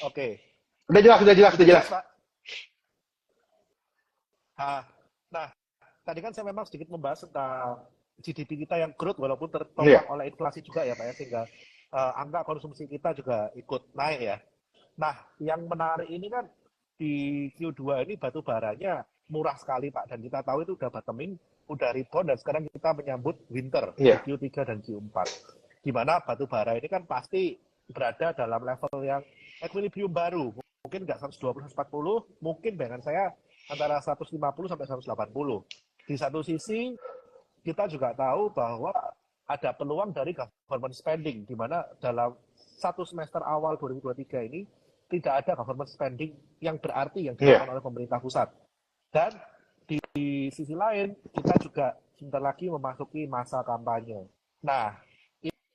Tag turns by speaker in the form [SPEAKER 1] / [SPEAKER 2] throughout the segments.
[SPEAKER 1] Oke.
[SPEAKER 2] Udah jelas.
[SPEAKER 1] Pak. Nah, tadi kan saya memang sedikit membahas tentang GDP kita yang growth walaupun
[SPEAKER 2] Iya.
[SPEAKER 1] tertopang oleh inflasi juga ya Pak ya, sehingga angka konsumsi kita juga ikut naik ya. Nah, yang menarik ini kan di Q2 ini batu baranya murah sekali Pak, dan kita tahu itu udah bottoming, udah rebound, dan sekarang kita menyambut winter di
[SPEAKER 2] Iya.
[SPEAKER 1] Q3 dan Q4. Di mana batu bara ini kan pasti berada dalam level yang equilibrium baru. Mungkin nggak 120, 140, mungkin dengan saya antara 150 sampai 180. Di satu sisi, kita juga tahu bahwa ada peluang dari government spending, di mana dalam satu semester awal 2023 ini tidak ada government spending yang berarti yang dilakukan oleh pemerintah pusat. Dan di sisi lain, kita juga sebentar lagi memasuki masa kampanye. Nah,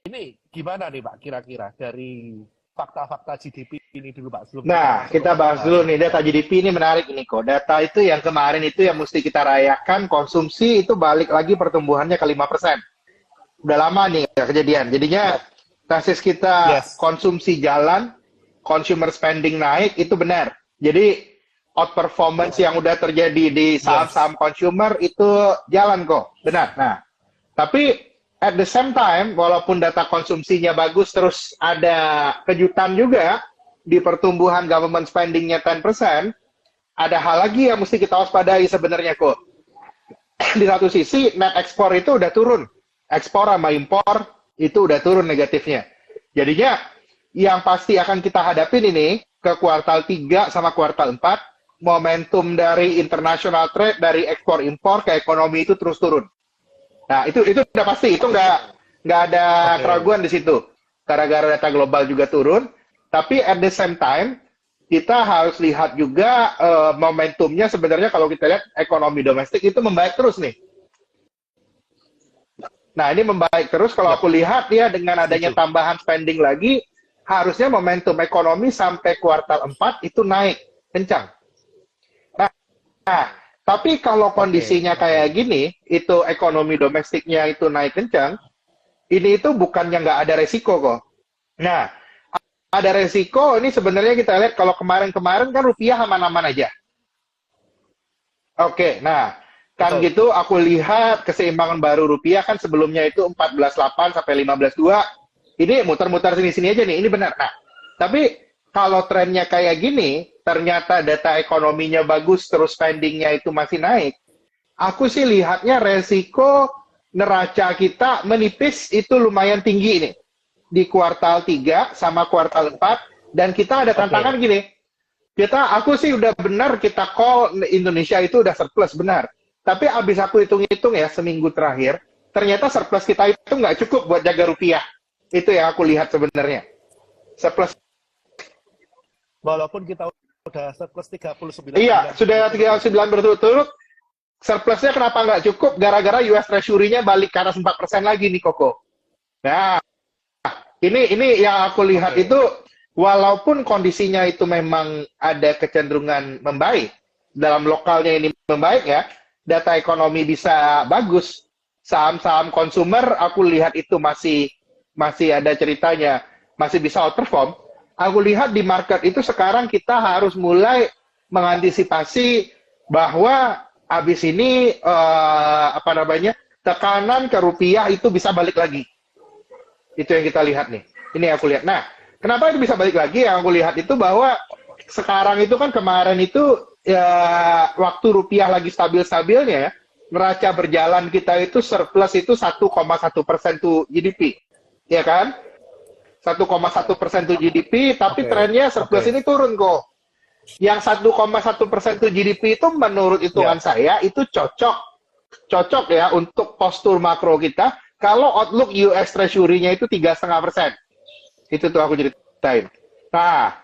[SPEAKER 1] ini gimana nih Pak kira-kira dari fakta-fakta GDP ini dulu Pak, sebelum
[SPEAKER 2] Nah,
[SPEAKER 1] masuk ke
[SPEAKER 2] kita bahas dulu nih data
[SPEAKER 1] pembahasan.
[SPEAKER 2] GDP ini menarik ini kok. Data itu yang kemarin itu yang mesti kita rayakan, konsumsi itu balik lagi pertumbuhannya ke 5%. Udah lama nih nggak kejadian. Jadinya tesis kita
[SPEAKER 1] Yes.
[SPEAKER 2] konsumsi jalan, consumer spending naik itu benar. Jadi outperformance yang udah terjadi di
[SPEAKER 1] Yes.
[SPEAKER 2] saham-saham consumer itu jalan kok. Benar. Nah, tapi at the same time, walaupun data konsumsinya bagus, terus ada kejutan juga di pertumbuhan government spending-nya 10%, ada hal lagi yang mesti kita waspadai sebenarnya kok. Di satu sisi, net ekspor itu udah turun. Ekspor sama impor itu udah turun negatifnya. Jadinya, yang pasti akan kita hadapin ini, ke kuartal 3 sama kuartal 4, momentum dari international trade, dari ekspor-impor ke ekonomi itu terus turun. Nah, itu udah pasti, itu nggak ada
[SPEAKER 1] Oke.
[SPEAKER 2] keraguan di situ. Gara-gara data global juga turun, tapi at the same time kita harus lihat juga momentumnya sebenarnya kalau kita lihat ekonomi domestik itu membaik terus nih. Nah, ini membaik terus kalau
[SPEAKER 1] Yap,
[SPEAKER 2] aku lihat ya dengan adanya
[SPEAKER 1] setuju.
[SPEAKER 2] tambahan spending lagi, harusnya momentum ekonomi sampai kuartal 4 itu naik kencang. Nah, tapi kalau
[SPEAKER 1] Oke,
[SPEAKER 2] kondisinya
[SPEAKER 1] oke.
[SPEAKER 2] kayak gini, itu ekonomi domestiknya itu naik kencang, ini itu bukannya nggak ada resiko kok. Nah, ada resiko ini sebenarnya kita lihat kalau kemarin-kemarin kan rupiah aman-aman aja. Oke, nah kan
[SPEAKER 1] Betul.
[SPEAKER 2] gitu aku lihat keseimbangan baru rupiah kan sebelumnya itu 14,8 sampai 15,2. Ini muter-muter sini-sini aja nih, ini benar. Nah, tapi kalau trennya kayak gini, ternyata data ekonominya bagus, terus spendingnya itu masih naik. Aku sih lihatnya resiko neraca kita menipis itu lumayan tinggi ini di kuartal 3 sama kuartal 4 dan kita ada tantangan
[SPEAKER 1] Oke.
[SPEAKER 2] gini. Aku sih udah benar kita call Indonesia itu udah surplus benar. Tapi abis aku hitung-hitung ya seminggu terakhir, ternyata surplus kita itu nggak cukup buat jaga rupiah. Itu yang aku lihat sebenarnya. Surplus.
[SPEAKER 1] Walaupun kita udah surplus 39
[SPEAKER 2] Iya,
[SPEAKER 1] bulan
[SPEAKER 2] sudah
[SPEAKER 1] berturut-turut ya.
[SPEAKER 2] 39 berturut-turut. Surplusnya kenapa nggak cukup? Gara-gara US Treasury-nya balik ke atas 4% lagi nih, Koko. Nah, ini yang aku lihat
[SPEAKER 1] Oke.
[SPEAKER 2] itu walaupun kondisinya itu memang ada kecenderungan membaik, dalam lokalnya ini membaik ya, data ekonomi bisa bagus, saham-saham consumer aku lihat itu masih ada ceritanya, masih bisa outperform. Aku lihat di market itu sekarang kita harus mulai mengantisipasi bahwa habis ini apa namanya tekanan ke rupiah itu bisa balik lagi. Itu yang kita lihat nih. Ini yang aku lihat. Nah, kenapa itu bisa balik lagi? Yang aku lihat itu bahwa sekarang itu kan kemarin itu ya, waktu rupiah lagi stabil-stabilnya ya, neraca berjalan kita itu surplus itu 1,1% tuh GDP. Ya kan? 1,1% tuh GDP, tapi
[SPEAKER 1] Oke.
[SPEAKER 2] trennya surplus
[SPEAKER 1] Oke.
[SPEAKER 2] ini turun kok. Yang 1,1% tuh GDP itu menurut hitungan
[SPEAKER 1] Ya.
[SPEAKER 2] saya itu cocok ya untuk postur makro kita kalau outlook US Treasury-nya itu 3,5%. Itu tuh aku ceritain. Nah,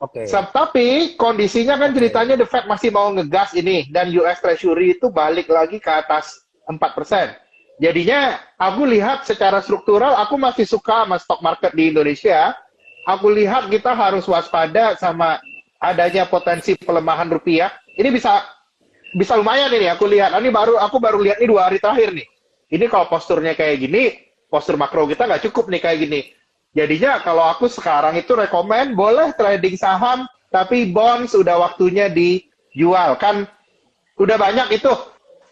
[SPEAKER 1] Oke.
[SPEAKER 2] tapi kondisinya kan
[SPEAKER 1] Oke.
[SPEAKER 2] ceritanya The Fed masih mau ngegas ini dan US Treasury itu balik lagi ke atas 4%. Jadinya aku lihat secara struktural aku masih suka sama stock market di Indonesia. Aku lihat kita harus waspada sama adanya potensi pelemahan rupiah. Ini bisa lumayan ini aku lihat. Ini aku baru lihat ini 2 hari terakhir nih. Ini kalau posturnya kayak gini, postur makro kita nggak cukup nih kayak gini. Jadinya kalau aku sekarang itu rekomen boleh trading saham, tapi bonds udah waktunya dijual. Kan udah banyak itu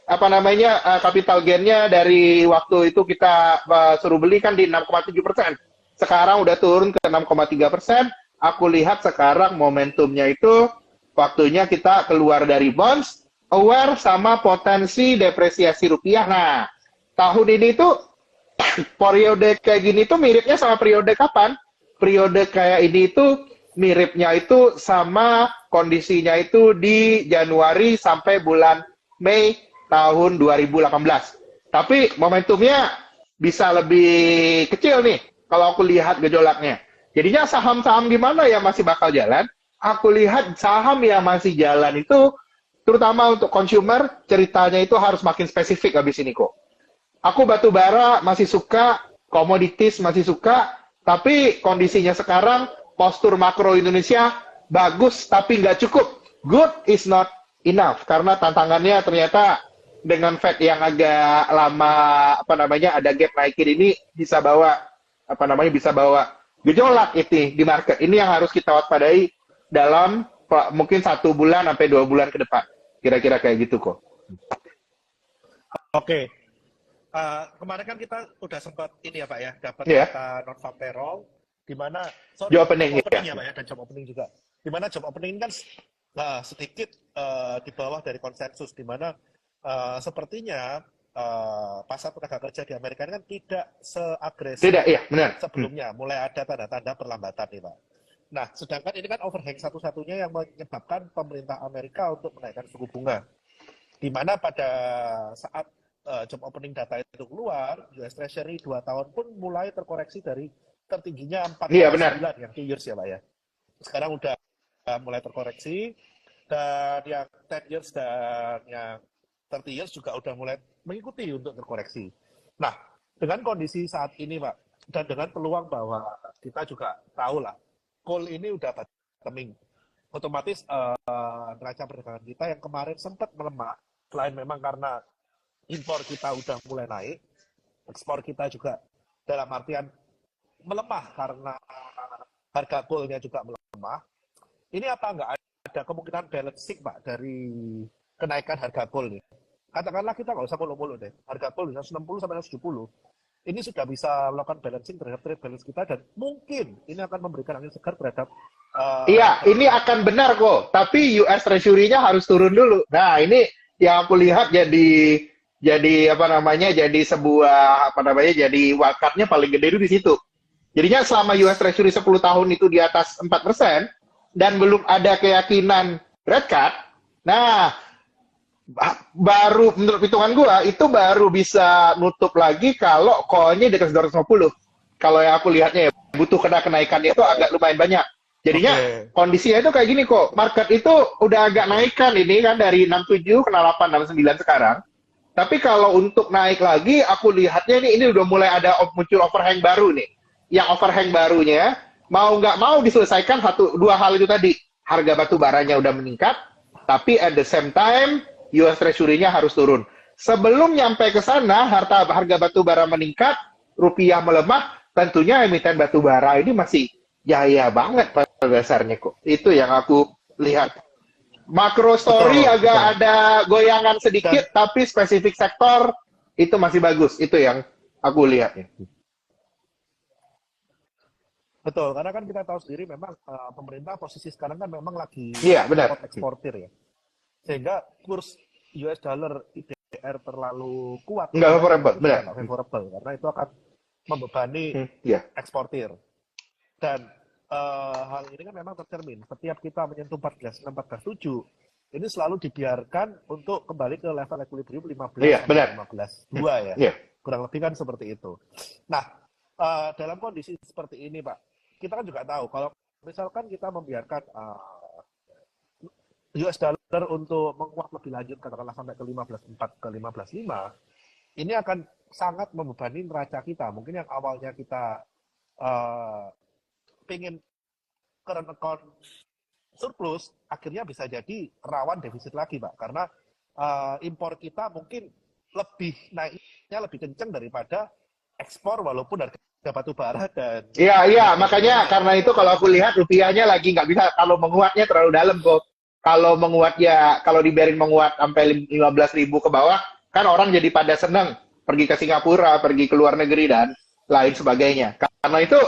[SPEAKER 2] apa namanya capital gain-nya dari waktu itu kita suruh beli kan di 6,7%. Sekarang udah turun ke 6,3%. Aku lihat sekarang momentumnya itu waktunya kita keluar dari bonds, aware sama potensi depresiasi rupiah. Nah, tahun ini tuh periode kayak gini tuh miripnya sama periode kapan? Periode kayak ini itu miripnya itu sama kondisinya itu di Januari sampai bulan Mei tahun 2018. Tapi momentumnya bisa lebih kecil nih kalau aku lihat gejolaknya. Jadinya saham-saham gimana yang masih bakal jalan? Aku lihat saham yang masih jalan itu terutama untuk consumer ceritanya itu harus makin spesifik habis ini kok. Aku batu bara masih suka, komoditis masih suka, tapi kondisinya sekarang postur makro Indonesia bagus tapi nggak cukup. Good is not enough karena tantangannya ternyata dengan Fed yang agak lama apa namanya ada gap naikin ini bisa bawa apa namanya bisa bawa gejolak itu di market. Ini yang harus kita waspadai dalam mungkin 1 bulan sampai 2 bulan ke depan. Kira-kira kayak gitu kok.
[SPEAKER 1] Oke. Kemarin kan kita udah sempat ini ya Pak ya, dapat
[SPEAKER 2] Yeah.
[SPEAKER 1] data non farm payroll, di mana
[SPEAKER 2] Job opening,
[SPEAKER 1] ya Pak ya, dan job opening juga. Di mana job opening kan sedikit di bawah dari konsensus, di mana sepertinya pasar tenaga kerja di Amerika ini kan tidak seagresif
[SPEAKER 2] Tidak, iya, benar.
[SPEAKER 1] sebelumnya, mulai ada tanda-tanda perlambatan nih Pak. Nah, sedangkan ini kan overhang satu-satunya yang menyebabkan pemerintah Amerika untuk menaikkan suku bunga. Di mana pada saat job opening data itu keluar, US Treasury 2 tahun pun mulai terkoreksi dari tertingginya 4,9 yang 2 years ya Pak ya. Sekarang udah mulai terkoreksi, dan yang 10 years dan yang 30 years juga udah mulai mengikuti untuk terkoreksi. Nah, dengan kondisi saat ini Pak, dan dengan peluang bahwa kita juga tahu lah, coal ini udah bottoming, otomatis neraca perdagangan kita yang kemarin sempat melemah, selain memang karena impor kita udah mulai naik, ekspor kita juga dalam artian melemah karena harga coal-nya juga melemah. Ini apa nggak ada kemungkinan balancing Pak dari kenaikan harga coal nih? Katakanlah kita nggak usah mulu-mulu deh, harga coal bisa 60 sampai 170. Ini sudah bisa melakukan balancing terhadap trade balance kita dan mungkin ini akan memberikan angin segar terhadap
[SPEAKER 2] iya, ini akan benar kok. Tapi US Treasury-nya harus turun dulu. Nah, ini yang aku lihat jadi apa namanya? Jadi sebuah apa namanya? Jadi wildcard-nya paling gede itu di situ. Jadinya selama US Treasury 10 tahun itu di atas 4% dan belum ada keyakinan red card, nah baru menurut hitungan gua itu baru bisa nutup lagi kalau call-nya di atas 250. Kalau yang aku lihatnya ya, butuh kenaikannya itu agak lumayan banyak. Jadinya kondisinya itu kayak gini kok. Market itu udah agak naikkan ini kan dari 67 ke 68, 69 sekarang. Tapi kalau untuk naik lagi, aku lihatnya ini udah mulai ada muncul overhang baru nih. Yang overhang barunya mau nggak mau diselesaikan dua hal itu tadi. Harga batu baranya udah meningkat, tapi at the same time US Treasury-nya harus turun. Sebelum nyampe ke sana, harga batu bara meningkat, rupiah melemah, tentunya emiten batu bara ini masih jaya banget pada dasarnya kok. Itu yang aku lihat. Makro story agak ada goyangan sedikit, tapi spesifik sektor itu masih bagus. Itu yang aku lihatnya.
[SPEAKER 1] Betul, karena kan kita tahu sendiri memang pemerintah posisi sekarang kan memang lagi eksportir ya. Sehingga kurs US dollar IDR terlalu kuat.
[SPEAKER 2] Nggak favorable, benar.
[SPEAKER 1] Nggak favorable, karena itu akan membebani eksportir. Dan hal ini kan memang tercermin. Setiap kita menyentuh 14.6, 14.7, ini selalu dibiarkan untuk kembali ke level equilibrium 15 ya. Kurang lebih kan seperti itu. Nah, dalam kondisi seperti ini Pak, kita kan juga tahu kalau misalkan kita membiarkan US dollar untuk menguat lebih lanjut katakanlah sampai ke 15.4 ke 15.5, ini akan sangat membebani neraca kita. Mungkin yang awalnya kita pengen current account surplus, akhirnya bisa jadi rawan defisit lagi Pak, karena impor kita mungkin lebih naiknya lebih kencang daripada ekspor walaupun harga ke batu bara dan
[SPEAKER 2] Iya, iya, makanya
[SPEAKER 1] ekonominya.
[SPEAKER 2] karena itu kalau aku lihat rupiahnya lagi nggak bisa, kalau menguatnya terlalu dalam kok. Kalau menguat ya, kalau dibiarin menguat sampai 15.000 ke bawah, kan orang jadi pada seneng pergi ke Singapura, pergi ke luar negeri dan lain sebagainya. Karena itu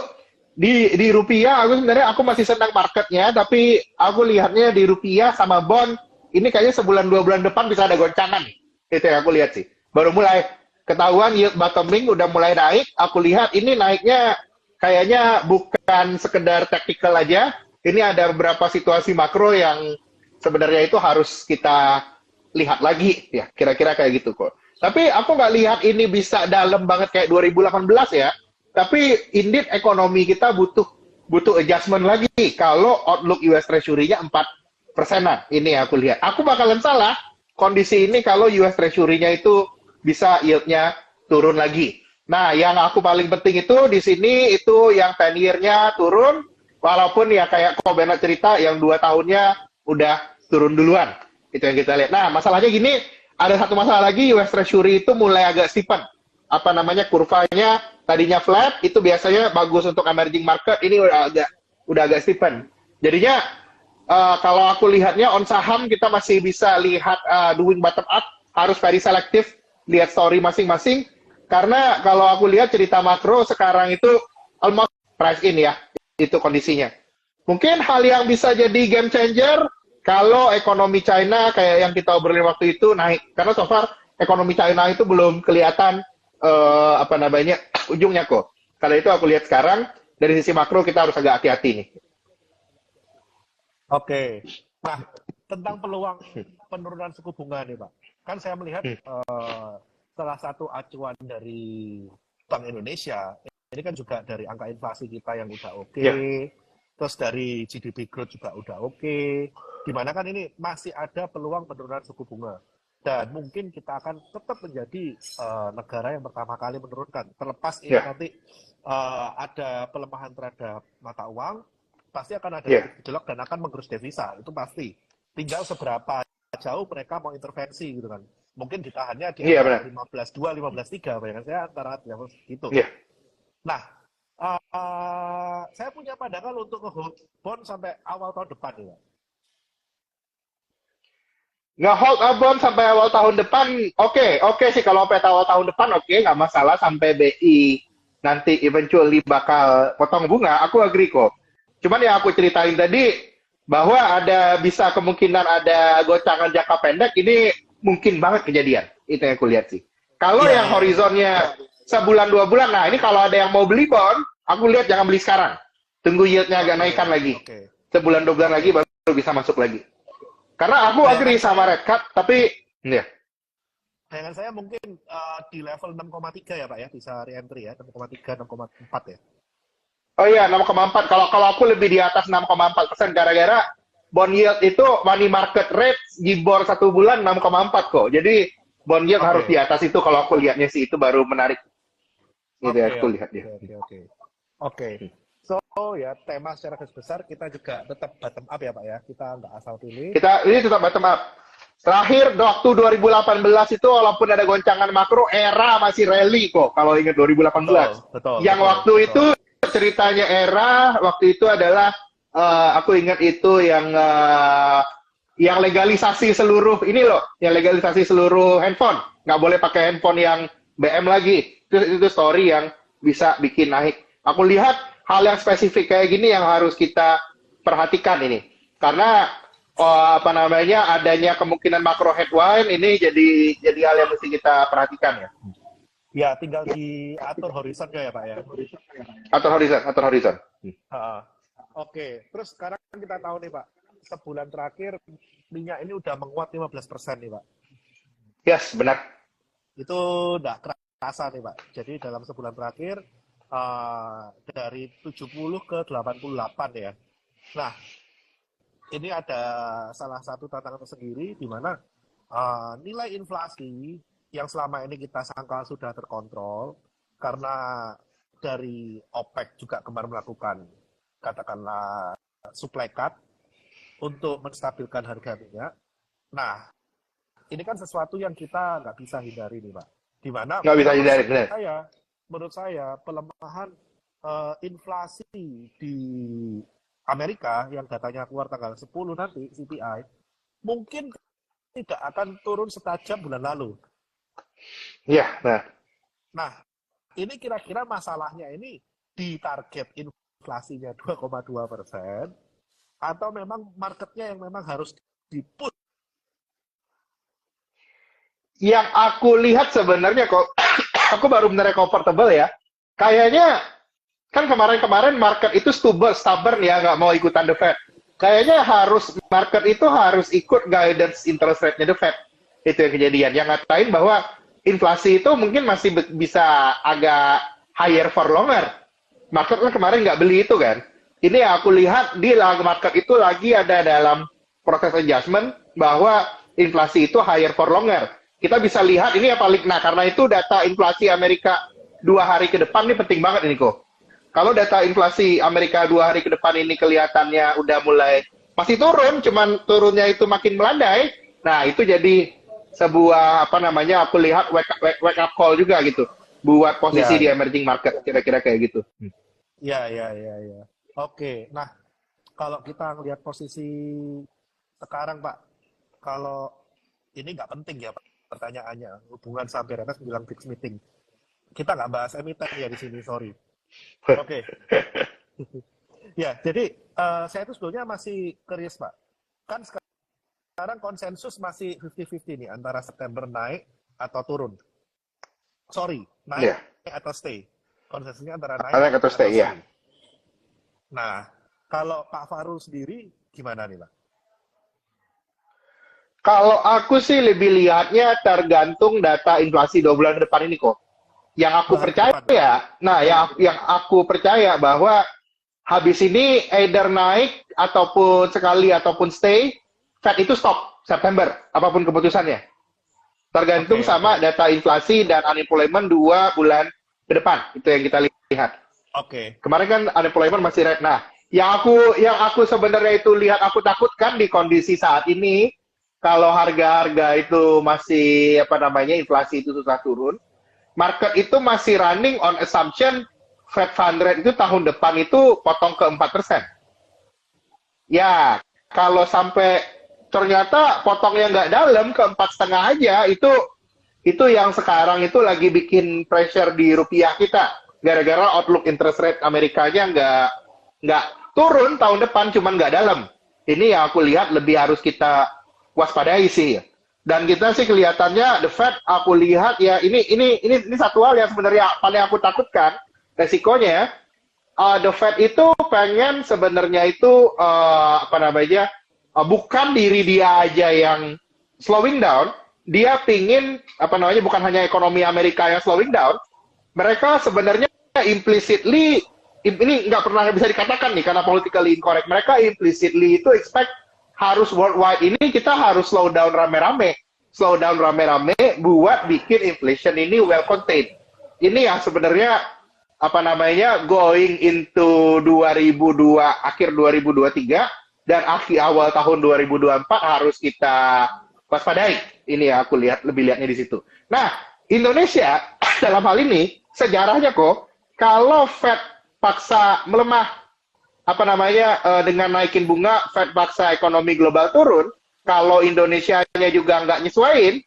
[SPEAKER 2] di rupiah aku sebenarnya aku masih senang marketnya, tapi aku lihatnya di rupiah sama bond ini kayaknya sebulan 2 bulan depan bisa ada goncangan. Itu yang aku lihat sih. Baru mulai ketahuan yield bottoming udah mulai naik. Aku lihat ini naiknya kayaknya bukan sekedar tactical aja. Ini ada beberapa situasi makro yang sebenarnya itu harus kita lihat lagi ya. Kira-kira kayak gitu kok. Tapi aku nggak lihat ini bisa dalam banget kayak 2018 ya. Tapi indeed ekonomi kita butuh butuh adjustment lagi. Kalau outlook US Treasury-nya 4%-an. Ini yang aku lihat. Aku bakalan salah kondisi ini kalau US Treasury-nya itu bisa yield-nya turun lagi. Nah, yang aku paling penting itu di sini itu yang 10 year-nya turun, walaupun ya kayak Kobena cerita yang 2 tahunnya udah turun duluan. Itu yang kita lihat. Nah, masalahnya gini, ada satu masalah lagi, US Treasury itu mulai agak steepen. Apa namanya, kurvanya tadinya flat, itu biasanya bagus untuk emerging market, ini udah agak steepen. Jadinya kalau aku lihatnya on saham kita masih bisa lihat doing bottom up, harus very selektif lihat story masing-masing karena kalau aku lihat cerita makro sekarang itu almost price in ya, itu kondisinya. Mungkin hal yang bisa jadi game changer kalau ekonomi China kayak yang kita obrolin waktu itu naik karena so far ekonomi China itu belum kelihatan apa namanya ujungnya kok. Kalau itu aku lihat sekarang dari sisi makro kita harus agak hati-hati nih.
[SPEAKER 1] Oke. Nah, tentang peluang penurunan suku bunga nih, Pak. Kan saya melihat salah satu acuan dari Bank Indonesia, ini kan juga dari angka inflasi kita yang udah oke,
[SPEAKER 2] Ya,
[SPEAKER 1] terus dari GDP growth juga udah oke, dimana kan ini masih ada peluang penurunan suku bunga. Dan mungkin kita akan tetap menjadi negara yang pertama kali menurunkan. Terlepas ini
[SPEAKER 2] ya,
[SPEAKER 1] nanti ada pelemahan terhadap mata uang, pasti akan ada
[SPEAKER 2] ya.
[SPEAKER 1] gejolak dan akan menggerus devisa, itu pasti. Tinggal seberapa jauh mereka mau intervensi gitu kan. Mungkin ditahannya di
[SPEAKER 2] Iya
[SPEAKER 1] antara
[SPEAKER 2] benar.
[SPEAKER 1] 15,2, 15,3, bayangan saya antara level segitu.
[SPEAKER 2] Iya.
[SPEAKER 1] Nah, saya punya pandangan untuk nge-hold bond sampai awal tahun depan ya.
[SPEAKER 2] Nge-hold abon sampai awal tahun depan, oke, oke sih kalau sampai awal tahun depan oke, nggak masalah sampai BI nanti eventually bakal potong bunga, aku agree kok. Cuman yang aku ceritain tadi bahwa ada bisa kemungkinan ada gocangan jangka pendek ini mungkin banget kejadian. Itu yang aku lihat sih. Kalau
[SPEAKER 1] Iya,
[SPEAKER 2] yang
[SPEAKER 1] iya, iya.
[SPEAKER 2] horizonnya sebulan 2 bulan, nah ini kalau ada yang mau beli bond, aku lihat jangan beli sekarang. Tunggu yieldnya agak
[SPEAKER 1] Oke,
[SPEAKER 2] naikkan lagi.
[SPEAKER 1] oke,
[SPEAKER 2] Sebulan 2 bulan lagi
[SPEAKER 1] oke.
[SPEAKER 2] baru bisa masuk lagi. Karena aku
[SPEAKER 1] Bayangan
[SPEAKER 2] agree sama
[SPEAKER 1] saya,
[SPEAKER 2] Red Cut, tapi ya.
[SPEAKER 1] bayangan saya mungkin di level 6,3 ya Pak ya, bisa re-entry ya, 6,3, 6,4 ya.
[SPEAKER 2] Oh iya, 6,4. Kalau kalau aku lebih di atas 6,4% gara-gara bond yield itu money market rate Gibor 1 bulan 6,4 kok. Jadi bond yield harus di
[SPEAKER 1] Oke,
[SPEAKER 2] atas itu kalau aku lihatnya sih itu baru menarik. Gitu ya
[SPEAKER 1] oke,
[SPEAKER 2] aku
[SPEAKER 1] oke,
[SPEAKER 2] lihat ya.
[SPEAKER 1] oke, oke, oke. Oke, so ya tema secara garis besar kita juga tetap bottom up ya Pak ya, kita nggak asal pilih.
[SPEAKER 2] Kita ini tetap bottom up. Terakhir waktu 2018 itu walaupun ada goncangan makro era masih rally kok kalau ingat 2018.
[SPEAKER 1] Betul, betul,
[SPEAKER 2] Yang
[SPEAKER 1] betul,
[SPEAKER 2] waktu itu
[SPEAKER 1] betul.
[SPEAKER 2] ceritanya era waktu itu adalah aku ingat itu yang legalisasi seluruh ini loh, yang legalisasi seluruh handphone, nggak boleh pakai handphone yang BM lagi. Itu story yang bisa bikin naik. Aku lihat hal yang spesifik kayak gini yang harus kita perhatikan ini, karena apa namanya adanya kemungkinan makro headwind ini jadi hal yang mesti kita perhatikan ya.
[SPEAKER 1] Ya, tinggal diatur horizonnya ya Pak ya.
[SPEAKER 2] Atur horizon, atur horizon.
[SPEAKER 1] Ha, oke, terus sekarang kita tahu nih Pak, sebulan terakhir minyak ini udah menguat 15% nih Pak.
[SPEAKER 2] Yes, benar.
[SPEAKER 1] Itu nggak kerasa nih Pak. Jadi dalam sebulan terakhir dari 70 ke 88 ya. Nah, ini ada salah satu tantangan tersendiri di mana nilai inflasi yang selama ini kita sangka sudah terkontrol karena dari OPEC juga kemarin melakukan katakanlah supply cut untuk menstabilkan harga minyak. Nah, ini kan sesuatu yang kita nggak bisa hindari nih, Pak. Di mana
[SPEAKER 2] Nggak bisa
[SPEAKER 1] menurut
[SPEAKER 2] hindari, benar.
[SPEAKER 1] saya menurut saya pelemahan inflasi di Amerika yang datanya keluar tanggal 10 nanti CPI mungkin tidak akan turun setajam bulan lalu.
[SPEAKER 2] Iya, nah.
[SPEAKER 1] Nah, ini kira-kira masalahnya ini di target inflasinya 2,2% atau memang marketnya yang memang harus di-push.
[SPEAKER 2] Yang aku lihat sebenarnya kok, aku baru benar comfortable ya. Kayaknya kan kemarin-kemarin market itu stubborn ya, nggak mau ikutan the Fed. Kayaknya market itu harus ikut guidance interest rate-nya the Fed. Itu yang kejadian. Yang ngatain bahwa inflasi itu mungkin masih bisa agak higher for longer. Market kan kemarin nggak beli itu kan. Ini yang aku lihat di market itu lagi ada dalam proses adjustment bahwa inflasi itu higher for longer. Kita bisa lihat ini yang paling, nah karena itu data inflasi Amerika 2 hari ke depan ini penting banget ini kok. Kalau data inflasi Amerika 2 hari ke depan ini kelihatannya udah mulai masih turun, cuman turunnya itu makin melandai. Nah itu jadi sebuah apa namanya? Aku lihat wake up call juga gitu, buat posisi di emerging market kira-kira kayak gitu.
[SPEAKER 1] Ya. Oke, nah kalau kita ngelihat posisi sekarang Pak, kalau ini nggak penting ya Pak pertanyaannya, hubungan sampai Renas bilang fix meeting. Kita nggak bahas emiten ya di sini, sorry. Oke. Ya, jadi saya itu sebetulnya masih curious Pak. Kan sekarang konsensus masih 50-50 nih, antara September naik atau turun. Sorry, naik atau stay. Konsensusnya antara naik
[SPEAKER 2] atau stay, ya.
[SPEAKER 1] Nah, kalau Pak Fahrul sendiri gimana nih Pak?
[SPEAKER 2] Kalau aku sih lebih lihatnya tergantung data inflasi 2 bulan ke depan ini kok. Yang aku percaya, yang aku percaya bahwa habis ini either naik ataupun sekali ataupun stay, Fed itu stop September, apapun keputusannya. Tergantung sama data inflasi dan unemployment 2 bulan ke depan. Itu yang kita lihat. Kemarin kan unemployment masih red. Nah, yang aku sebenarnya itu lihat aku takutkan di kondisi saat ini, kalau harga-harga itu masih inflasi itu susah turun, market itu masih running on assumption Fed fund rate itu tahun depan itu potong ke 4%. Ya, kalau sampai ternyata potongnya nggak dalam ke 4,5 aja, itu yang sekarang itu lagi bikin pressure di rupiah kita. Gara-gara outlook interest rate Amerikanya nggak turun tahun depan, cuman nggak dalam. Ini yang aku lihat lebih harus kita waspadai sih. Dan kita sih kelihatannya the Fed aku lihat ya ini satu hal yang sebenarnya paling aku takutkan resikonya. The Fed itu pengen sebenarnya itu bukan diri dia aja yang slowing down, dia pingin bukan hanya ekonomi Amerika yang slowing down, mereka sebenarnya implicitly, ini nggak pernah bisa dikatakan nih karena politically incorrect, mereka implicitly itu expect harus worldwide ini kita harus slow down rame-rame buat bikin inflation ini well contained. Ini yang sebenarnya going into 2002 akhir 2023 dan awal tahun 2024 harus kita waspadai. Ini yang aku lebih lihatnya di situ. Nah, Indonesia dalam hal ini sejarahnya kok kalau Fed paksa melemah dengan naikin bunga, Fed paksa ekonomi global turun, kalau Indonesia-nya juga nggak nyesuaiin,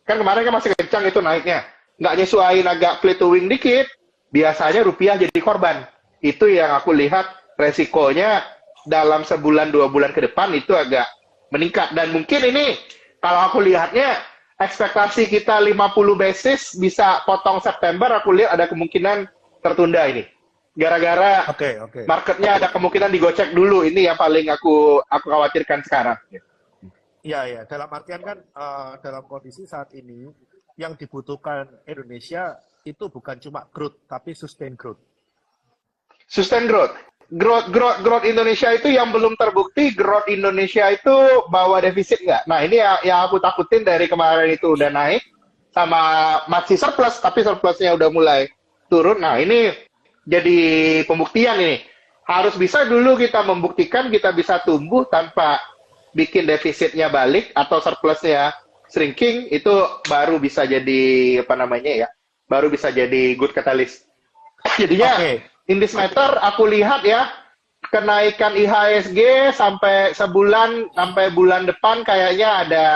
[SPEAKER 2] kan kemarin kan masih kencang itu naiknya, nggak nyesuaiin agak plateauing dikit, biasanya rupiah jadi korban. Itu yang aku lihat resikonya dalam sebulan 2 bulan ke depan itu agak meningkat. Dan mungkin ini kalau aku lihatnya ekspektasi kita 50 basis bisa potong September, aku lihat ada kemungkinan tertunda ini. Gara-gara marketnya ada kemungkinan digocek dulu, ini yang paling aku khawatirkan sekarang.
[SPEAKER 1] Ya, dalam artian kan dalam kondisi saat ini yang dibutuhkan Indonesia itu bukan cuma growth, tapi sustain growth.
[SPEAKER 2] Sustain growth. Growth Indonesia itu yang belum terbukti, growth Indonesia itu bawa defisit nggak? Nah ini yang aku takutin dari kemarin itu udah naik, sama masih surplus, tapi surplusnya udah mulai turun. Nah ini jadi pembuktian ini. Harus bisa dulu kita membuktikan kita bisa tumbuh tanpa bikin defisitnya balik atau surplusnya shrinking, itu baru bisa jadi baru bisa jadi good catalyst. Jadinya
[SPEAKER 1] Oke.
[SPEAKER 2] in this matter aku lihat ya kenaikan IHSG sampai sebulan sampai bulan depan kayaknya ada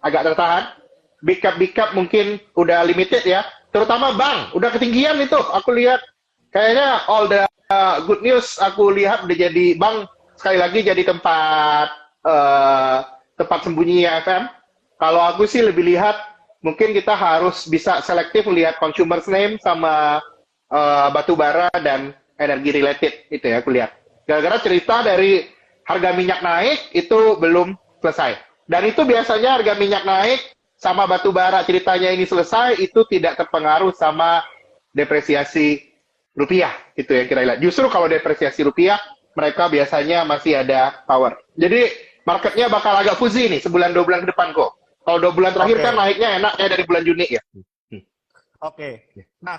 [SPEAKER 2] agak tertahan. Big cap mungkin udah limited ya. Terutama bank udah ketinggian itu. Aku lihat kayaknya all the good news aku lihat udah jadi bank sekali lagi jadi tempat sembunyi FM. Kalau aku sih lebih lihat mungkin kita harus bisa selektif melihat consumer name sama batu bara dan energi related itu ya aku lihat. Gara-gara cerita dari harga minyak naik itu belum selesai. Dan itu biasanya harga minyak naik sama batu bara ceritanya ini selesai itu tidak terpengaruh sama depresiasi rupiah itu yang kita lihat. Justru kalau depresiasi rupiah mereka biasanya masih ada power. Jadi marketnya bakal agak fuzzy nih sebulan 2 bulan ke depan kok. Kalau 2 bulan terakhir kan naiknya enaknya dari bulan Juni ya.
[SPEAKER 1] Oke. Nah,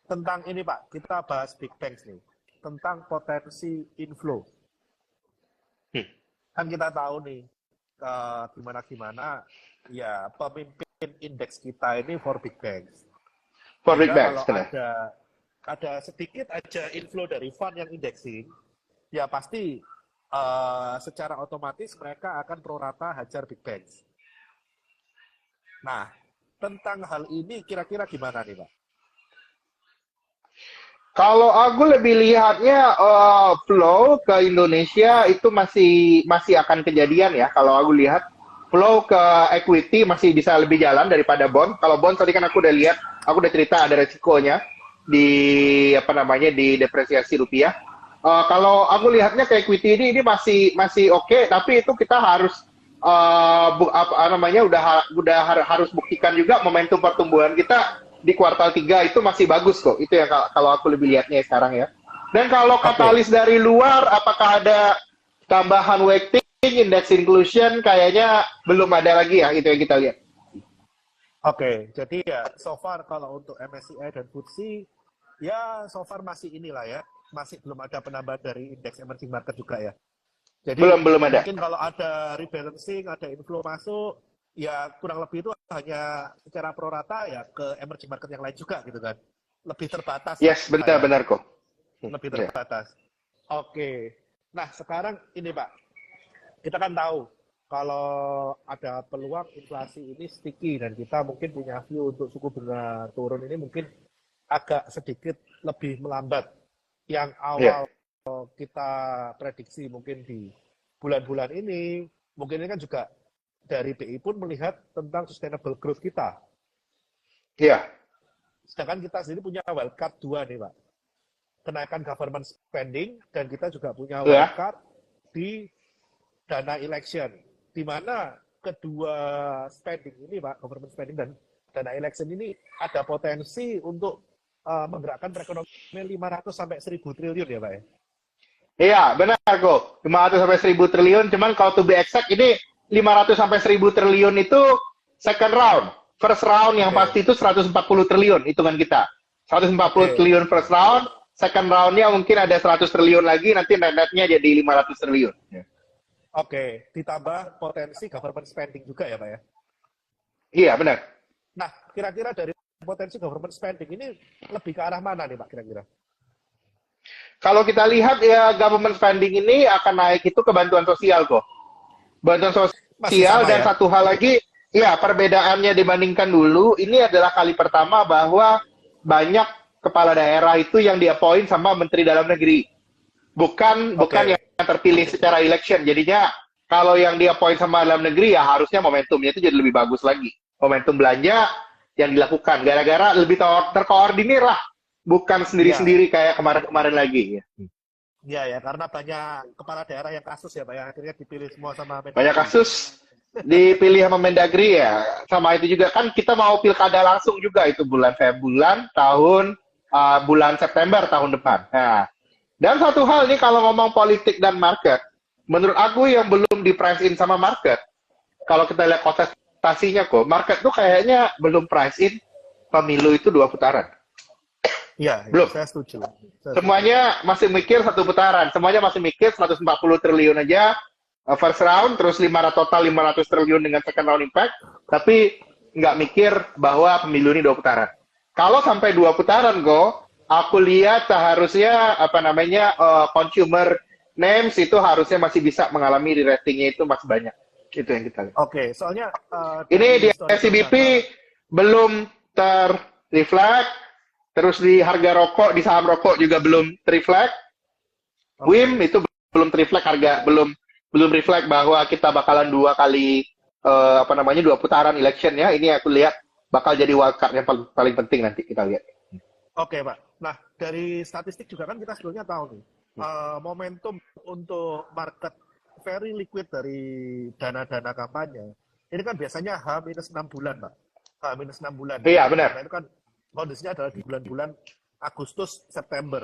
[SPEAKER 1] tentang ini Pak, kita bahas big banks nih. Tentang potensi inflow. Kan kita tahu nih, gimana-gimana, ya pemimpin indeks kita ini for big banks.
[SPEAKER 2] For big banks,
[SPEAKER 1] kalau ada sedikit aja inflow dari fund yang indexing, ya pasti secara otomatis mereka akan prorata hajar big banks. Nah, tentang hal ini kira-kira gimana nih Pak?
[SPEAKER 2] Kalau aku lebih lihatnya flow ke Indonesia itu masih akan kejadian ya. Kalau aku lihat flow ke equity masih bisa lebih jalan daripada bond. Kalau bond tadi kan aku udah lihat, aku udah cerita ada resikonya di di depresiasi rupiah. Kalau aku lihatnya ke equity ini masih oke, tapi itu kita harus harus buktikan juga momentum pertumbuhan kita di kuartal 3 itu masih bagus kok. Itu ya kalau aku lebih lihatnya sekarang ya. Dan kalau katalis dari luar, apakah ada tambahan weighting, index inclusion, kayaknya belum ada lagi ya, itu yang kita lihat.
[SPEAKER 1] Oke, jadi ya so far kalau untuk MSCI dan FTSE, ya so far masih inilah ya, masih belum ada penambahan dari indeks emerging market juga ya. Jadi
[SPEAKER 2] belum ada.
[SPEAKER 1] Mungkin kalau ada rebalancing, ada inflow masuk, ya kurang lebih itu hanya secara prorata ya ke emerging market yang lain juga gitu kan. Lebih terbatas.
[SPEAKER 2] Yes, benar kok.
[SPEAKER 1] Lebih terbatas. Oke. Nah, sekarang ini Pak. Kita kan tahu kalau ada peluang inflasi ini sticky dan kita mungkin punya view untuk suku bunga turun ini mungkin agak sedikit lebih melambat. Yang awal kita prediksi mungkin di bulan-bulan ini, mungkin ini kan juga dari BI pun melihat tentang sustainable growth kita.
[SPEAKER 2] Iya.
[SPEAKER 1] Sedangkan kita sendiri punya wildcard 2 nih Pak. Kenaikan government spending dan kita juga punya wildcard di dana election. Di mana kedua spending ini Pak, government spending dan dana election ini ada potensi untuk menggerakkan perekonomian 500 sampai 1000 triliun ya Pak ya?
[SPEAKER 2] Iya, benar kok. 500 sampai 1000 triliun, cuman kalau to be exact ini 500 sampai 1000 triliun itu second round. First round yang pasti itu 140 triliun hitungan kita. 140 triliun first round, second roundnya mungkin ada 100 triliun lagi, nanti net-netnya jadi 500 triliun.
[SPEAKER 1] Oke, ditambah potensi government spending juga ya Pak ya?
[SPEAKER 2] Iya, benar.
[SPEAKER 1] Nah, kira-kira dari potensi government spending ini lebih ke arah mana nih Pak kira-kira?
[SPEAKER 2] Kalau kita lihat ya government spending ini akan naik itu ke bantuan sosial kok. Bantuan sosial dan satu hal lagi, ya perbedaannya dibandingkan dulu, ini adalah kali pertama bahwa banyak kepala daerah itu yang di-appoint sama Menteri Dalam Negeri. Bukan yang terpilih secara election. Jadinya kalau yang di-appoint sama Dalam Negeri ya harusnya momentumnya itu jadi lebih bagus lagi. Momentum belanja yang dilakukan. Gara-gara lebih terkoordinir lah. Bukan sendiri-sendiri kayak kemarin-kemarin lagi.
[SPEAKER 1] Iya ya, karena banyak kepala daerah yang kasus ya Pak ya, akhirnya dipilih semua sama Mendagri.
[SPEAKER 2] Banyak kasus dipilih sama Mendagri ya. Sama itu juga kan kita mau pilkada langsung juga itu bulan September tahun depan. Nah, dan satu hal nih kalau ngomong politik dan market, menurut aku yang belum di price in sama market, kalau kita lihat kontestasinya kok, market tuh kayaknya belum price in pemilu itu 2 putaran.
[SPEAKER 1] Iya,
[SPEAKER 2] belum.
[SPEAKER 1] Saya setuju.
[SPEAKER 2] Semuanya masih mikir 1 putaran. Semuanya masih mikir 140 triliun aja first round, terus total 500 triliun dengan second round impact. Tapi nggak mikir bahwa pemilu ini 2 putaran. Kalau sampai 2 putaran kok, aku lihat seharusnya consumer names itu harusnya masih bisa mengalami di ratingnya itu masih banyak. Itu yang kita lihat.
[SPEAKER 1] Oke, soalnya
[SPEAKER 2] Ini di
[SPEAKER 1] historical
[SPEAKER 2] SCBP
[SPEAKER 1] data.
[SPEAKER 2] belum terreflect, terus di harga rokok, di saham rokok juga belum terreflect.
[SPEAKER 1] Oke.
[SPEAKER 2] WIM itu belum terreflect harga, belum reflect bahwa kita bakalan 2 kali 2 putaran election ya. Ini aku lihat bakal jadi wildcard yang paling penting nanti kita lihat.
[SPEAKER 1] Oke, Pak. Nah, dari statistik juga kan kita sebelumnya tahu nih, momentum untuk market very liquid dari dana-dana kampanye, ini kan biasanya H-6 bulan, Pak. H-6 bulan.
[SPEAKER 2] Iya, benar.
[SPEAKER 1] Nah, itu kan kondisinya adalah di bulan-bulan Agustus, September.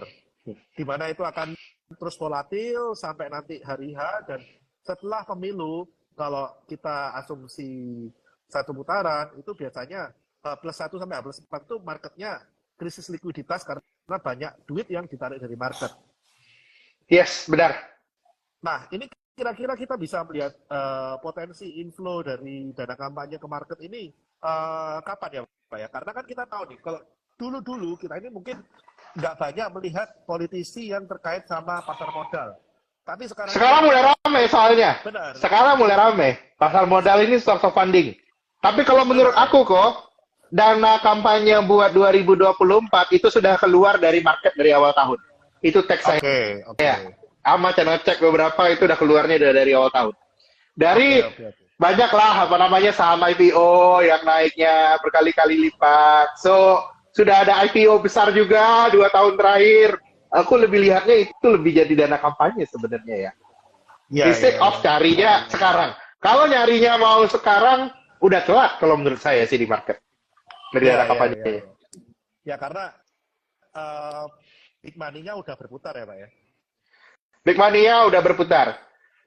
[SPEAKER 1] Di mana itu akan terus volatil sampai nanti hari H, dan setelah pemilu, kalau kita asumsi 1 putaran, itu biasanya +1 sampai +4 itu marketnya krisis likuiditas karena banyak duit yang ditarik dari market.
[SPEAKER 2] Yes, benar.
[SPEAKER 1] Nah, ini kira-kira kita bisa melihat potensi inflow dari dana kampanye ke market ini kapan ya, Pak ya? Karena kan kita tahu nih, kalau dulu-dulu kita ini mungkin nggak banyak melihat politisi yang terkait sama pasar modal. Tapi
[SPEAKER 2] Sekarang mulai ramai soalnya.
[SPEAKER 1] Benar.
[SPEAKER 2] Sekarang mulai ramai. Pasar modal ini source of funding. Tapi kalau menurut aku kok, dana kampanye buat 2024 itu sudah keluar dari market dari awal tahun. Itu teks saya.
[SPEAKER 1] Oke.
[SPEAKER 2] Ama channel cek beberapa itu udah keluarnya dari awal tahun. Dari
[SPEAKER 1] Oke.
[SPEAKER 2] banyaklah saham IPO yang naiknya berkali-kali lipat. So, sudah ada IPO besar juga 2 tahun terakhir. Aku lebih lihatnya itu lebih jadi dana kampanye sebenarnya ya. Instead of carinya sekarang. Kalau nyarinya mau sekarang, udah telat kalau menurut saya sih di market. Dari dana kampanye.
[SPEAKER 1] Ya, karena big money-nya udah berputar ya, Pak ya?
[SPEAKER 2] Big money-nya udah berputar.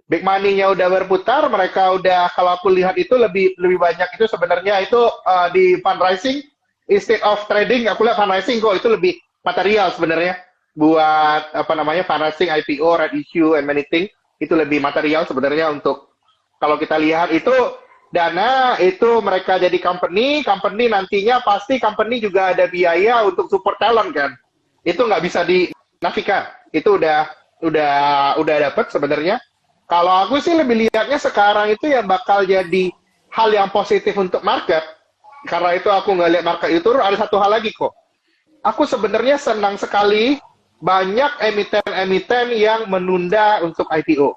[SPEAKER 2] Big money-nya udah berputar, mereka udah, kalau aku lihat itu lebih banyak itu sebenarnya itu di fundraising, instead of trading, aku lihat fundraising kok itu lebih material sebenarnya. Buat fundraising IPO, red issue, and many things, itu lebih material sebenarnya untuk, kalau kita lihat itu, dana itu mereka jadi company nantinya pasti company juga ada biaya untuk support talent kan. Itu nggak bisa dinafikan. Itu udah dapat sebenarnya. Kalau aku sih lebih lihatnya sekarang itu yang bakal jadi hal yang positif untuk market. Karena itu aku nggak lihat market itu turun. Ada satu hal lagi kok. Aku sebenarnya senang sekali banyak emiten-emiten yang menunda untuk IPO.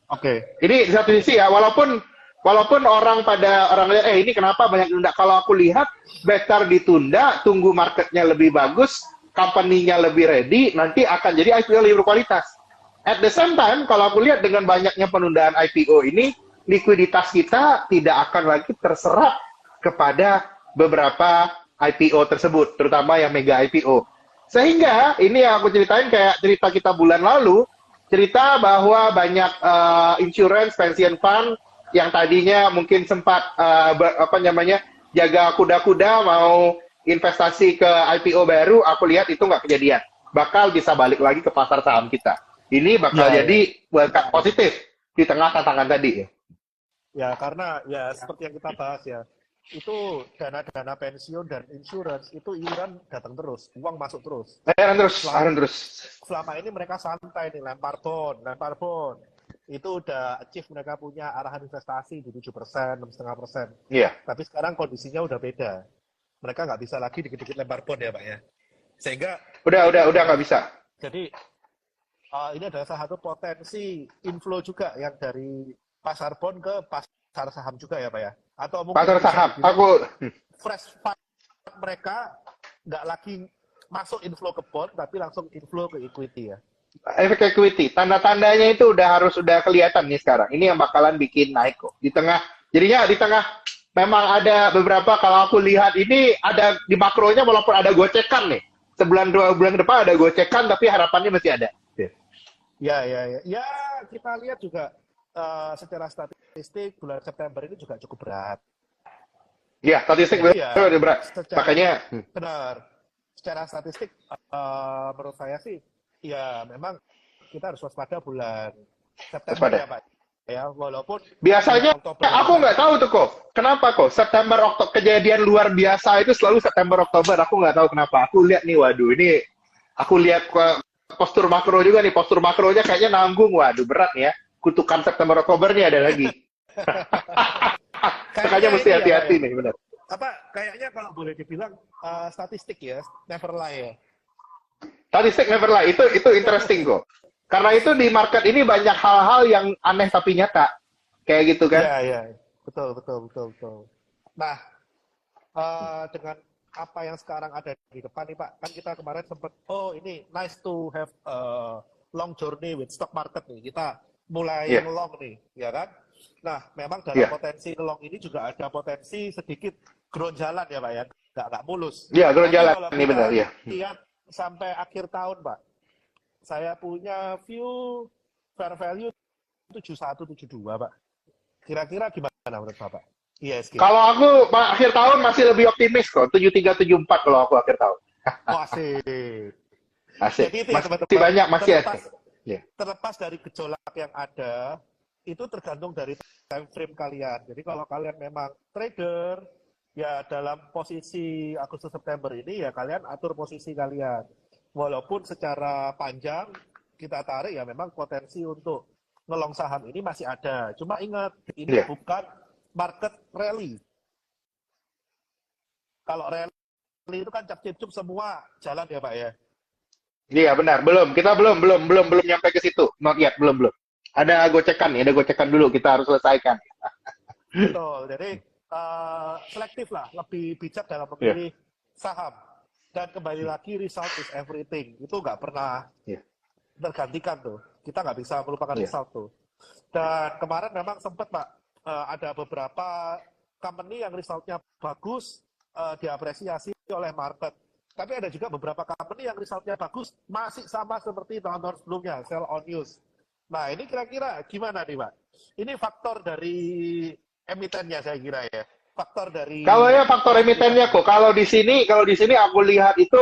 [SPEAKER 1] Oke.
[SPEAKER 2] Ini di satu sisi ya, walaupun orang lihat, ini kenapa banyak ditunda? Kalau aku lihat, better ditunda, tunggu marketnya lebih bagus, company-nya lebih ready, nanti akan jadi IPO lebih berkualitas. At the same time, kalau aku lihat dengan banyaknya penundaan IPO ini, likuiditas kita tidak akan lagi terserap kepada beberapa IPO tersebut, terutama yang mega IPO. Sehingga, ini yang aku ceritain kayak cerita kita bulan lalu, cerita bahwa banyak insurance, pension fund, yang tadinya mungkin sempat jaga kuda-kuda mau investasi ke IPO baru, aku lihat itu nggak kejadian. Bakal bisa balik lagi ke pasar saham kita. Ini bakal jadi wildcard positif di tengah tantangan tadi.
[SPEAKER 1] Ya, karena ya seperti yang kita bahas ya, itu dana-dana pensiun dan insurance itu iuran datang terus, uang masuk terus.
[SPEAKER 2] Terus.
[SPEAKER 1] Selama ini mereka santai nih, lempar bond. Itu udah achieve, mereka punya arahan investasi di 7%, 6,5%.
[SPEAKER 2] Iya.
[SPEAKER 1] Tapi sekarang kondisinya udah beda. Mereka nggak bisa lagi dikit-dikit lempar bond ya, Pak ya. Sehingga
[SPEAKER 2] udah nggak bisa.
[SPEAKER 1] Jadi ini adalah salah satu potensi inflow juga yang dari pasar bond ke pasar saham juga ya, Pak ya. Atau mungkin
[SPEAKER 2] pasar saham.
[SPEAKER 1] Fresh fund mereka nggak lagi masuk inflow ke bond, tapi langsung inflow ke equity ya.
[SPEAKER 2] Efek equity, tanda-tandanya itu udah kelihatan nih sekarang. Ini yang bakalan bikin naik kok. Jadinya di tengah memang ada beberapa, kalau aku lihat ini ada di makronya walaupun ada gocekan nih. Sebulan 2 bulan ke depan ada gocekan, tapi harapannya masih ada.
[SPEAKER 1] Ya, kita lihat juga secara statistik bulan September ini juga cukup berat.
[SPEAKER 2] Ya, statistik berat. Makanya
[SPEAKER 1] benar. Secara statistik menurut saya sih ya memang kita harus waspada bulan September ya, Pak. ya, walaupun bulan
[SPEAKER 2] Biasanya
[SPEAKER 1] Oktober ini
[SPEAKER 2] aku
[SPEAKER 1] kan,
[SPEAKER 2] nggak tahu tuh kok. Kenapa kok? September Oktober kejadian luar biasa itu selalu September Oktober. Aku nggak tahu kenapa. Aku lihat nih, waduh ini aku lihat postur makro juga nih. Postur makronya kayaknya nanggung. Waduh berat nih ya. Kutukan September Oktober nih ada lagi. Makanya
[SPEAKER 1] kayaknya
[SPEAKER 2] mesti
[SPEAKER 1] ini ya Pak
[SPEAKER 2] hati-hati
[SPEAKER 1] ya,
[SPEAKER 2] nih benar.
[SPEAKER 1] apa kayaknya kalau boleh dibilang statistik ya, never lie ya.
[SPEAKER 2] Statistik never lie. Itu interesting kok. Karena itu di market ini banyak hal-hal yang aneh tapi nyata. Kayak gitu kan?
[SPEAKER 1] Iya, iya, betul, betul, betul, betul. Nah, dengan apa yang sekarang ada di depan nih Pak, kan kita kemarin sempat, oh ini nice to have a long journey with stock market nih, kita mulai
[SPEAKER 2] Iya.
[SPEAKER 1] ngelong nih, ya kan? Nah, memang dalam
[SPEAKER 2] Iya.
[SPEAKER 1] potensi ngelong ini juga ada potensi sedikit geronjalan ya Pak ya, nggak mulus.
[SPEAKER 2] Iya, gerun
[SPEAKER 1] Tapi
[SPEAKER 2] jalan
[SPEAKER 1] kalau
[SPEAKER 2] ini benar
[SPEAKER 1] kita
[SPEAKER 2] ya.
[SPEAKER 1] lihat sampai akhir tahun Pak, saya punya view fair value 7172 Pak. Kira-kira gimana menurut Bapak? ISG.
[SPEAKER 2] Kalau aku akhir tahun masih lebih optimis kok, 7374 kalau aku akhir tahun.
[SPEAKER 1] Oh, asik.
[SPEAKER 2] Asik.
[SPEAKER 1] Jadi itu ya
[SPEAKER 2] Masih
[SPEAKER 1] teman-teman,
[SPEAKER 2] banyak, masih
[SPEAKER 1] terlepas
[SPEAKER 2] asik. Ya.
[SPEAKER 1] terlepas dari gejolak yang ada, itu tergantung dari time frame kalian. Jadi kalau kalian memang trader, ya dalam posisi Agustus September ini ya kalian atur posisi kalian. Walaupun secara panjang kita tarik ya memang potensi untuk ngelong saham ini masih ada. Cuma ingat, ini
[SPEAKER 2] Iya.
[SPEAKER 1] bukan market rally. Kalau rally itu kan cap-cip semua jalan ya Pak ya.
[SPEAKER 2] Iya, benar. Belum. Kita belum nyampe ke situ. Not yet, belum. Ada gocekan nih, ada gocekan dulu kita harus selesaikan.
[SPEAKER 1] Betul. Jadi selektif lah, lebih bijak dalam
[SPEAKER 2] Iya.
[SPEAKER 1] memilih saham. Dan kembali lagi result is everything. Itu nggak pernah
[SPEAKER 2] Iya.
[SPEAKER 1] tergantikan tuh. Kita nggak bisa melupakan
[SPEAKER 2] Iya.
[SPEAKER 1] result tuh. Dan kemarin memang sempat Pak, ada beberapa company yang resultnya bagus, diapresiasi oleh market. Tapi ada juga beberapa company yang resultnya bagus, masih sama seperti tahun-tahun sebelumnya, sell on news. Nah ini kira-kira gimana nih Pak? Ini faktor dari emitennya saya kira ya. Faktor dari
[SPEAKER 2] Kalau ya faktor emitennya kok. Kalau di sini aku lihat itu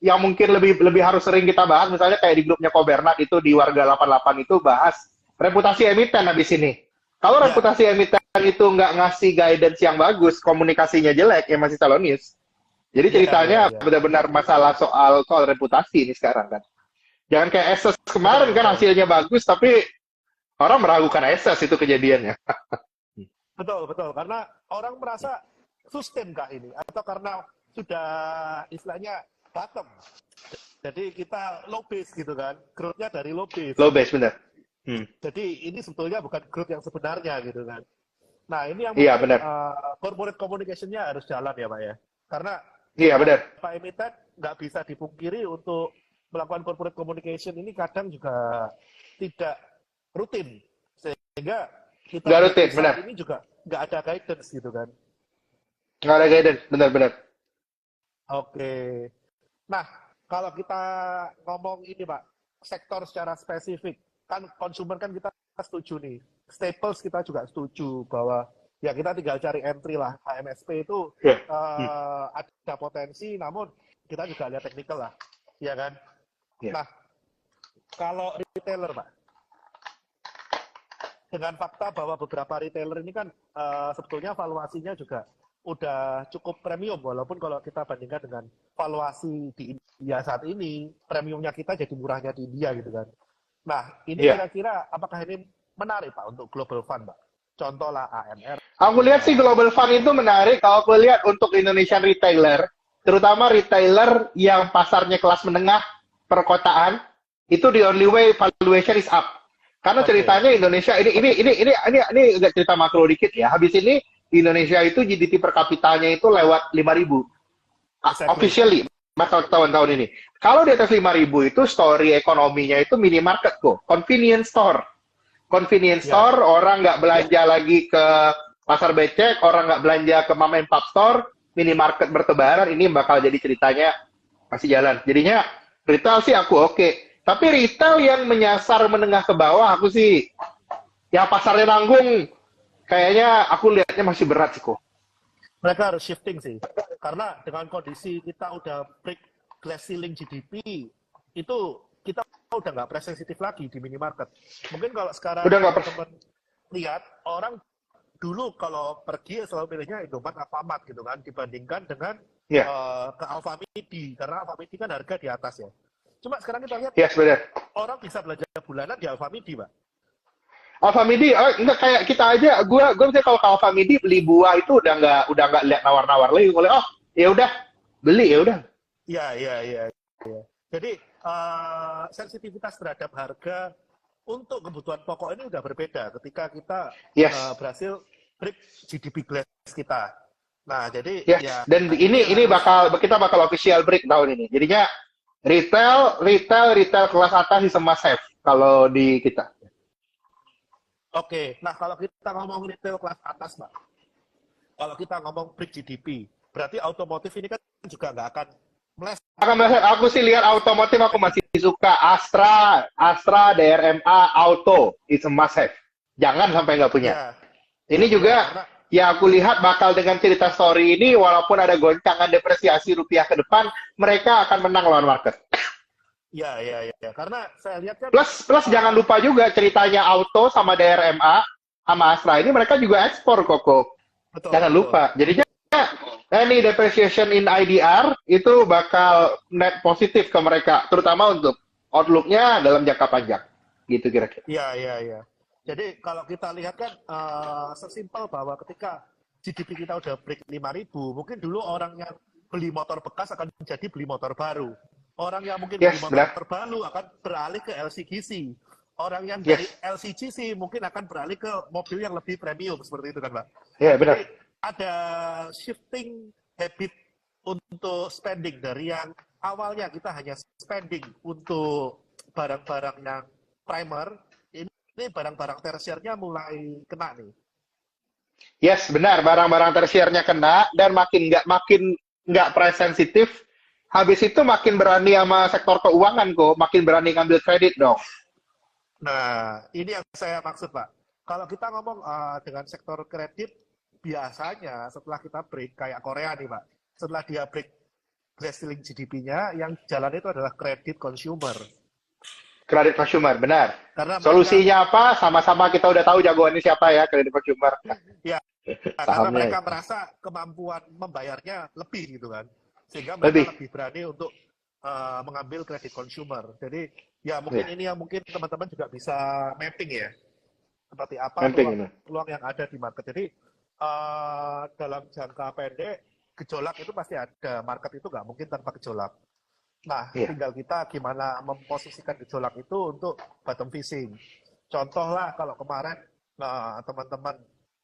[SPEAKER 2] yang mungkin lebih harus sering kita bahas, misalnya kayak di grupnya Kobernat itu di Warga 88 itu bahas reputasi emiten habis ini. Kalau
[SPEAKER 1] ya,
[SPEAKER 2] reputasi emiten itu nggak ngasih guidance yang bagus, komunikasinya jelek, ya masih calon news. Jadi ceritanya
[SPEAKER 1] ya.
[SPEAKER 2] benar-benar masalah soal reputasi ini sekarang kan. Jangan kayak Asus kemarin
[SPEAKER 1] Betul,
[SPEAKER 2] kan
[SPEAKER 1] betul.
[SPEAKER 2] hasilnya bagus, tapi orang meragukan Asus itu kejadiannya.
[SPEAKER 1] Betul, betul. Karena orang merasa sustain kah ini? Atau karena sudah istilahnya bottom. Jadi kita low base gitu kan. Growth-nya dari low base.
[SPEAKER 2] Low base benar.
[SPEAKER 1] Jadi ini sebetulnya bukan growth yang sebenarnya gitu kan. Nah ini yang
[SPEAKER 2] Iya
[SPEAKER 1] mungkin
[SPEAKER 2] benar.
[SPEAKER 1] corporate communication-nya harus jalan ya Pak ya. Karena
[SPEAKER 2] Iya benar.
[SPEAKER 1] Pak emiten nggak bisa dipungkiri untuk melakukan corporate communication ini kadang juga tidak rutin. Sehingga kita
[SPEAKER 2] Nggak
[SPEAKER 1] lihat
[SPEAKER 2] rutin,
[SPEAKER 1] result
[SPEAKER 2] benar.
[SPEAKER 1] ini juga nggak ada guidance gitu kan.
[SPEAKER 2] Nggak ada guidance, benar-benar.
[SPEAKER 1] Oke. Nah, kalau kita ngomong ini Pak, sektor secara spesifik, kan konsumen kan kita setuju nih. Staples kita juga setuju bahwa ya kita tinggal cari entry lah. HMSP itu
[SPEAKER 2] Iya.
[SPEAKER 1] ada potensi, namun kita juga lihat teknikal lah, ya kan?
[SPEAKER 2] Iya.
[SPEAKER 1] Nah, kalau retailer Pak, dengan fakta bahwa beberapa retailer ini kan sebetulnya valuasinya juga udah cukup premium, walaupun kalau kita bandingkan dengan valuasi di India saat ini, premiumnya kita jadi murahnya di India gitu kan. Nah, ini
[SPEAKER 2] Iya.
[SPEAKER 1] kira-kira apakah ini menarik Pak untuk global fund Pak? Contoh lah AMR.
[SPEAKER 2] Aku lihat sih Global Fund itu menarik. Kalau aku lihat untuk Indonesian retailer, terutama retailer yang pasarnya kelas menengah perkotaan, itu the only way valuation is up. Karena
[SPEAKER 1] Oke.
[SPEAKER 2] ceritanya Indonesia ini agak cerita makro dikit ya. Habis ini Indonesia itu GDP per kapitanya itu lewat 5.000.
[SPEAKER 1] Exactly.
[SPEAKER 2] Officially masa tahun-tahun ini. Kalau di atas 5.000 itu story ekonominya itu minimarket kok, convenience store. Convenience
[SPEAKER 1] Ya.
[SPEAKER 2] store, orang nggak belanja lagi ke pasar becek, orang nggak belanja ke mom and pop store, minimarket bertebaran, ini bakal jadi ceritanya masih jalan. Jadinya retail sih aku oke. Tapi retail yang menyasar menengah ke bawah, aku sih, yang pasarnya nanggung, kayaknya aku lihatnya masih berat sih kok.
[SPEAKER 1] Mereka harus shifting sih. Karena dengan kondisi kita udah break glass ceiling GDP, itu kita udah nggak price sensitif lagi di minimarket. Mungkin kalau sekarang
[SPEAKER 2] Udah nggak
[SPEAKER 1] teman-teman lihat orang dulu kalau pergi selalu pilihnya Indomaret Alfamart gitu kan, dibandingkan dengan
[SPEAKER 2] Ya,
[SPEAKER 1] ke Alfamidi, karena Alfamidi kan harga di atas ya. Cuma sekarang kita lihat
[SPEAKER 2] yes benar.
[SPEAKER 1] orang bisa belanja bulanan di Alfamidi, Pak.
[SPEAKER 2] Alfamidi, oh, enggak kayak kita aja. Gua misalnya kalau ke Alfamidi beli buah itu udah nggak lihat nawar-nawar lagi. Boleh, oh ya udah beli ya udah.
[SPEAKER 1] Iya, iya, iya. Iya. Jadi sensitivitas terhadap harga untuk kebutuhan pokok ini udah berbeda ketika kita
[SPEAKER 2] Yes,
[SPEAKER 1] berhasil break GDP glass kita. Nah, jadi
[SPEAKER 2] yes.
[SPEAKER 1] ya
[SPEAKER 2] Dan
[SPEAKER 1] ini
[SPEAKER 2] ini
[SPEAKER 1] harus
[SPEAKER 2] kita bakal official break tahun ini. Jadinya retail kelas atas is a must have kalau di kita.
[SPEAKER 1] oke. Nah, kalau kita ngomong retail kelas atas, Pak, kalau kita ngomong break GDP, berarti otomotif ini kan juga nggak akan meleset.
[SPEAKER 2] Aku sih lihat otomotif aku masih suka Astra, DRMA, Auto, it's a must have. Jangan sampai nggak punya.
[SPEAKER 1] Ya,
[SPEAKER 2] Ini
[SPEAKER 1] ya,
[SPEAKER 2] juga
[SPEAKER 1] karena
[SPEAKER 2] ya aku lihat bakal dengan cerita story ini, walaupun ada goncangan depresiasi rupiah ke depan, mereka akan menang lawan market.
[SPEAKER 1] ya, ya, ya, ya. Karena saya lihat kan
[SPEAKER 2] Plus jangan lupa juga ceritanya Auto sama DRMA sama Astra ini mereka juga ekspor kok.
[SPEAKER 1] betul,
[SPEAKER 2] Jangan
[SPEAKER 1] betul.
[SPEAKER 2] lupa. Jadinya any depreciation in IDR itu bakal net positif ke mereka, terutama untuk outlook-nya dalam jangka panjang. Gitu kira-kira.
[SPEAKER 1] Iya, iya, iya. Jadi kalau kita lihat kan sesimpel bahwa ketika GDP kita udah break 5.000, mungkin dulu orang yang beli motor bekas akan jadi beli motor baru. Orang yang mungkin beli
[SPEAKER 2] Yes,
[SPEAKER 1] motor
[SPEAKER 2] benar.
[SPEAKER 1] terbaru akan beralih ke LCGC. Orang yang dari
[SPEAKER 2] Yes.
[SPEAKER 1] LCGC mungkin akan beralih ke mobil yang lebih premium seperti itu kan, Pak.
[SPEAKER 2] Ya,
[SPEAKER 1] Jadi
[SPEAKER 2] benar.
[SPEAKER 1] ada shifting habit untuk spending dari yang awalnya kita hanya spending untuk barang-barang yang primer, ini barang-barang tersiernya mulai kena nih.
[SPEAKER 2] Yes, benar. Barang-barang tersiernya kena dan makin nggak price sensitif. Habis itu makin berani sama sektor keuangan kok, makin berani ngambil kredit dong.
[SPEAKER 1] Nah, ini yang saya maksud, Pak. Kalau kita ngomong dengan sektor kredit, biasanya setelah kita break, kayak Korea nih, Pak, setelah dia break glass ceiling GDP-nya, yang jalan itu adalah kredit consumer.
[SPEAKER 2] Kredit consumer, benar.
[SPEAKER 1] Karena mereka,
[SPEAKER 2] Solusinya apa? Sama-sama kita udah tahu jagoannya siapa ya, kredit consumer.
[SPEAKER 1] ya, karena
[SPEAKER 2] Sahamnya.
[SPEAKER 1] mereka merasa kemampuan membayarnya lebih gitu kan, sehingga mereka
[SPEAKER 2] Lebih.
[SPEAKER 1] lebih berani untuk mengambil kredit consumer. Jadi ya mungkin
[SPEAKER 2] Ya,
[SPEAKER 1] ini yang mungkin teman-teman juga bisa mapping ya, seperti apa
[SPEAKER 2] penting ini.
[SPEAKER 1] peluang yang ada di market. Jadi dalam jangka pendek gejolak itu pasti ada, market itu nggak mungkin tanpa gejolak. Nah,
[SPEAKER 2] Iya.
[SPEAKER 1] tinggal kita gimana memposisikan gejolak itu untuk bottom fishing. Contoh lah kalau kemarin teman-teman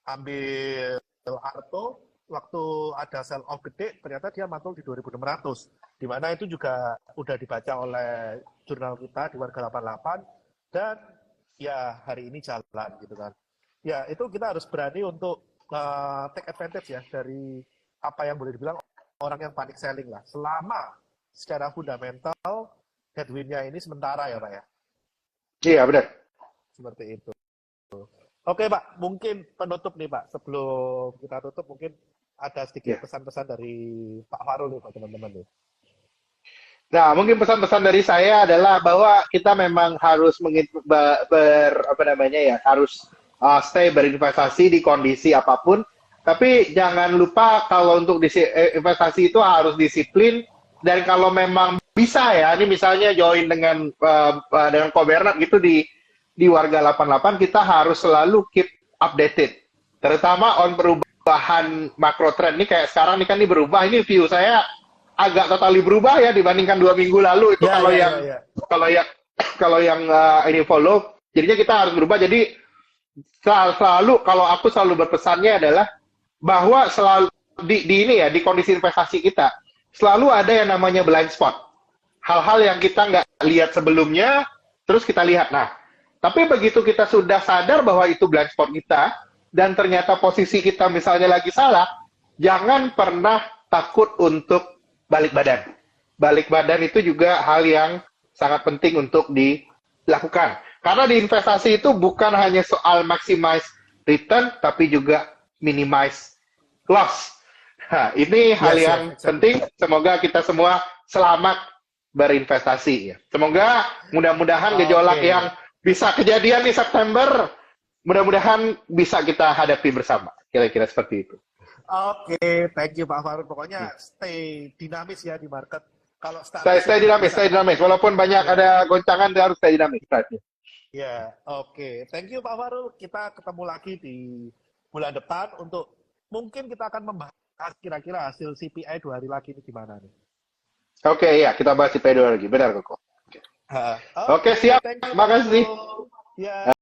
[SPEAKER 1] ambil Arto, waktu ada sell off gede, ternyata dia mantul di 2.600. Di mana itu juga udah dibaca oleh jurnal kita di Warga 88, dan ya hari ini jalan gitu kan. Ya, itu kita harus berani untuk take advantage ya dari apa yang boleh dibilang orang yang panic selling lah. Selama secara fundamental headwind-nya ini sementara ya Pak ya.
[SPEAKER 2] Iya, benar.
[SPEAKER 1] Seperti itu. Oke Pak, mungkin penutup nih Pak. Sebelum kita tutup mungkin ada sedikit
[SPEAKER 2] Iya.
[SPEAKER 1] pesan-pesan dari Pak Farul nih Pak teman-teman nih.
[SPEAKER 2] Nah, mungkin pesan-pesan dari saya adalah bahwa kita memang harus harus stay berinvestasi di kondisi apapun. Tapi jangan lupa kalau untuk investasi itu harus disiplin, dan kalau memang bisa ya, ini misalnya join dengan Kobernat gitu di Warga 88, kita harus selalu keep updated, terutama on perubahan makro trend. Ini kayak sekarang nih kan ini berubah, ini view saya agak totally berubah ya dibandingkan 2 minggu lalu itu.
[SPEAKER 1] Ya,
[SPEAKER 2] Kalau
[SPEAKER 1] ya,
[SPEAKER 2] yang
[SPEAKER 1] ya, ya.
[SPEAKER 2] kalau yang ini follow, jadinya kita harus berubah. Jadi selalu kalau aku selalu berpesannya adalah bahwa selalu di kondisi investasi kita selalu ada yang namanya blind spot, hal-hal yang kita nggak lihat sebelumnya terus kita lihat. Nah, tapi begitu kita sudah sadar bahwa itu blind spot kita dan ternyata posisi kita misalnya lagi salah, jangan pernah takut untuk balik badan. Balik badan itu juga hal yang sangat penting untuk dilakukan. Karena di investasi itu bukan hanya soal maximize return, tapi juga minimize loss. Nah, ini hal yang penting. Semoga kita semua selamat berinvestasi. Semoga mudah-mudahan gejolak yang bisa kejadian di September mudah-mudahan bisa kita hadapi bersama. Kira-kira seperti itu.
[SPEAKER 1] Oke, thank you Pak Farul. Pokoknya stay dinamis ya di market. Kalau
[SPEAKER 2] Stay dinamis. Walaupun banyak ada goncangan, dia harus stay dinamis.
[SPEAKER 1] Ya, oke. Thank you Pak Farul. Kita ketemu lagi di bulan depan untuk mungkin kita akan membahas kira-kira hasil CPI 2 hari lagi ini gimana nih.
[SPEAKER 2] Oke, ya kita bahas CPI 2 lagi. Benar, Koko.
[SPEAKER 1] Ha,
[SPEAKER 2] Oke, siap.
[SPEAKER 1] thank you, Pak
[SPEAKER 2] Makasih.
[SPEAKER 1] Farul. Ya.